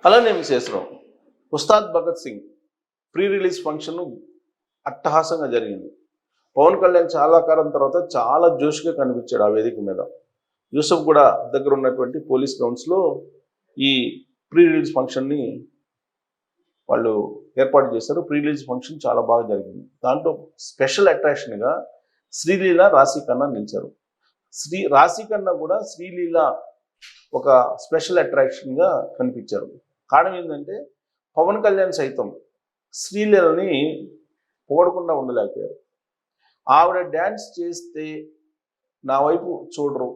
అలానే విశేషరావు Ustaad Bhagat Singh pre release function అట్టహాసంగా జరిగింది. పవన్ కళ్యాణ్ చాలా కాలం తర్వాత చాలా జోష్గా కనిపించాడు ఆ వేదిక మీద. యూసఫ్ కూడా దగ్గర ఉన్నటువంటి పోలీస్ గ్రౌండ్స్లో ఈ ప్రీ రిలీజ్ ఫంక్షన్ని వాళ్ళు ఏర్పాటు చేశారు. ప్రీ రిలీజ్ ఫంక్షన్ చాలా బాగా జరిగింది. దాంట్లో స్పెషల్ అట్రాక్షన్గా శ్రీలీల, రాశిఖన్నా నిలిచారు. రాశిఖన్నా కూడా శ్రీలీల ఒక స్పెషల్ అట్రాక్షన్గా కనిపించారు. కారణం ఏంటంటే పవన్ కళ్యాణ్ సైతం శ్రీలీలని పొగడకుండా ఉండలేకపోయారు. ఆవిడ డ్యాన్స్ చేస్తే నా వైపు చూడరు,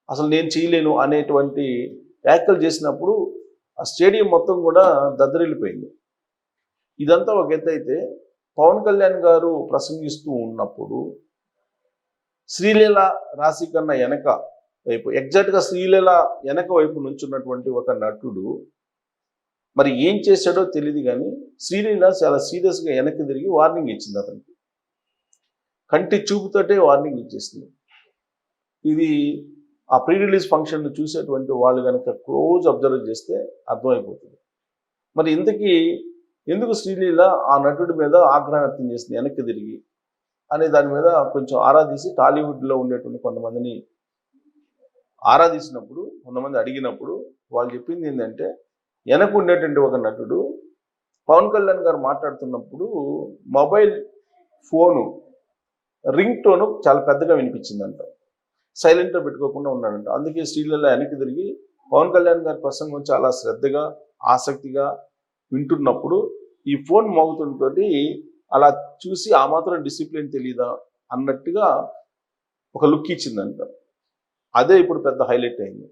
అసలు నేను చేయలేను అనేటువంటి వ్యాఖ్యలు చేసినప్పుడు ఆ స్టేడియం మొత్తం కూడా దద్దరిల్లిపోయింది. ఇదంతా ఒక ఎత్తు అయితే, పవన్ కళ్యాణ్ గారు ప్రసంగిస్తూ ఉన్నప్పుడు శ్రీలీల, రాశిఖన్నా వెనక వైపు ఎగ్జాక్ట్గా శ్రీలీల వెనక వైపు నుంచున్నటువంటి ఒక నటుడు మరి ఏం చేశాడో తెలియదు, కానీ శ్రీలీల చాలా సీరియస్గా వెనక్కి తిరిగి వార్నింగ్ ఇచ్చింది. అతనికి కంటి చూపుతోటే వార్నింగ్ ఇచ్చేసింది. ఇది ఆ ప్రీ రిలీజ్ ఫంక్షన్ చూసేటువంటి వాళ్ళు కనుక క్లోజ్ అబ్జర్వ్ చేస్తే అర్థమైపోతుంది. మరి ఇంతకీ ఎందుకు శ్రీలీల ఆ నటుడి మీద ఆగ్రహం వ్యక్తం చేసింది వెనక్కి తిరిగి అనే దాని మీద కొంచెం ఆరాధించి టాలీవుడ్లో ఉండేటువంటి కొంతమందిని ఆరాధించినప్పుడు, కొంతమంది అడిగినప్పుడు వాళ్ళు చెప్పింది ఏంటంటే, వెనక ఉండేటువంటి ఒక నటుడు పవన్ కళ్యాణ్ గారు మాట్లాడుతున్నప్పుడు మొబైల్ ఫోను రింగ్ టోను చాలా పెద్దగా వినిపించిందంట. సైలెంట్గా పెట్టుకోకుండా ఉన్నాడంట. అందుకే శ్రీలీల వెనక్కి తిరిగి పవన్ కళ్యాణ్ గారి ప్రసంగం చాలా శ్రద్ధగా, ఆసక్తిగా వింటున్నప్పుడు ఈ ఫోన్ మోగుతుంటోటి అలా చూసి ఆ మాత్రం డిసిప్లిన్ తెలీదా అన్నట్టుగా ఒక లుక్ ఇచ్చిందంట. అదే ఇప్పుడు పెద్ద హైలైట్ అయింది.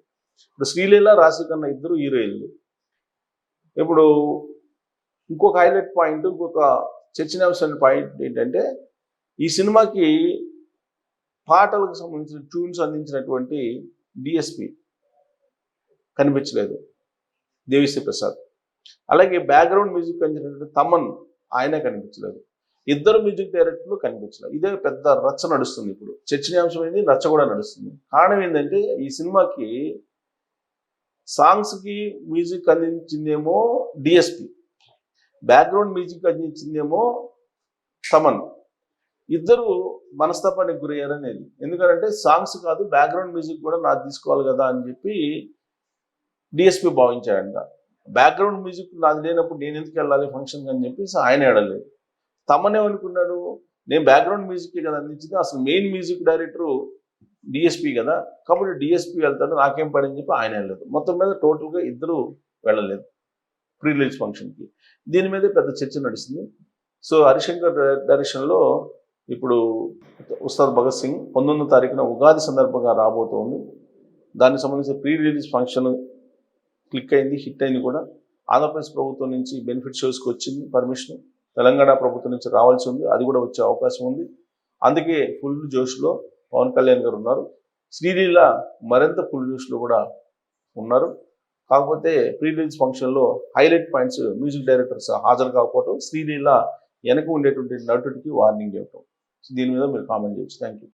ఇప్పుడు శ్రీలీల, రాశిఖన్నా ఇద్దరు హీరోయిన్లు. ఇప్పుడు ఇంకొక హైలైట్ పాయింట్, ఇంకొక చర్చనీయాంశమైన పాయింట్ ఏంటంటే, ఈ సినిమాకి పాటలకు సంబంధించిన ట్యూన్స్ అందించినటువంటి డిఎస్పి కనిపించలేదు, దేవిశ్రీ ప్రసాద్. అలాగే బ్యాక్గ్రౌండ్ మ్యూజిక్ అందించినటువంటి తమన్, ఆయనే కనిపించలేదు. ఇద్దరు మ్యూజిక్ డైరెక్టర్లు కనిపించలేదు. ఇదే పెద్ద రచ్చ నడుస్తుంది. ఇప్పుడు చర్చనీయాంశం అయింది, రచ్చ కూడా నడుస్తుంది. కారణం ఏంటంటే, ఈ సినిమాకి సాంగ్స్కి మ్యూజిక్ అందించిందేమో డిఎస్పి, బ్యాక్గ్రౌండ్ మ్యూజిక్ అందించిందేమో తమన్. ఇద్దరు మనస్తాపానికి గురయ్యారనేది. ఎందుకంటే సాంగ్స్ కాదు, బ్యాక్గ్రౌండ్ మ్యూజిక్ కూడా నాకు తీసుకోవాలి కదా అని చెప్పి డిఎస్పి భావించాడంట. బ్యాక్గ్రౌండ్ మ్యూజిక్ నాది లేనప్పుడు నేను ఎందుకు వెళ్ళాలి ఫంక్షన్కి అని చెప్పేసి ఆయన ఏడలేదు. తమన్ ఏమనుకున్నాడు, నేను బ్యాక్గ్రౌండ్ మ్యూజిక్ కదా అందించింది, అసలు మెయిన్ మ్యూజిక్ డైరెక్టరు డిఎస్పి కదా, కాబట్టి డిఎస్పి వెళ్తాడు, నాకేం పని అని చెప్పి ఆయన వెళ్ళలేదు. మొత్తం మీద టోటల్గా ఇద్దరు వెళ్ళలేదు ప్రీ రిలీజ్ ఫంక్షన్కి. దీని మీద పెద్ద చర్చ నడుస్తుంది. సో హరిశంకర్ డైరెక్షన్లో ఇప్పుడు ఉస్తాద్ భగత్ సింగ్ 19వ తారీఖున ఉగాది సందర్భంగా రాబోతోంది. దానికి సంబంధించి ప్రీ రిలీజ్ ఫంక్షన్ క్లిక్ అయింది, హిట్ అయింది కూడా. ఆంధ్రప్రదేశ్ ప్రభుత్వం నుంచి బెనిఫిట్ షోస్కి వచ్చింది పర్మిషన్, తెలంగాణ ప్రభుత్వం నుంచి రావాల్సి ఉంది, అది కూడా వచ్చే అవకాశం ఉంది. అందుకే ఫుల్ జోష్లో పవన్ కళ్యాణ్ గారు ఉన్నారు. శ్రీలీల మరింత ఫుల్ జోష్లో కూడా ఉన్నారు. కాకపోతే ప్రీ రిలీజ్ ఫంక్షన్లో హైలైట్ పాయింట్స్ మ్యూజిక్ డైరెక్టర్స్ హాజరు కాకపోవడం, శ్రీలీల వెనక ఉండేటువంటి నటుడికి వార్నింగ్ ఇవ్వటం. దీని మీద మీరు కామెంట్ చేయొచ్చు. Thank you.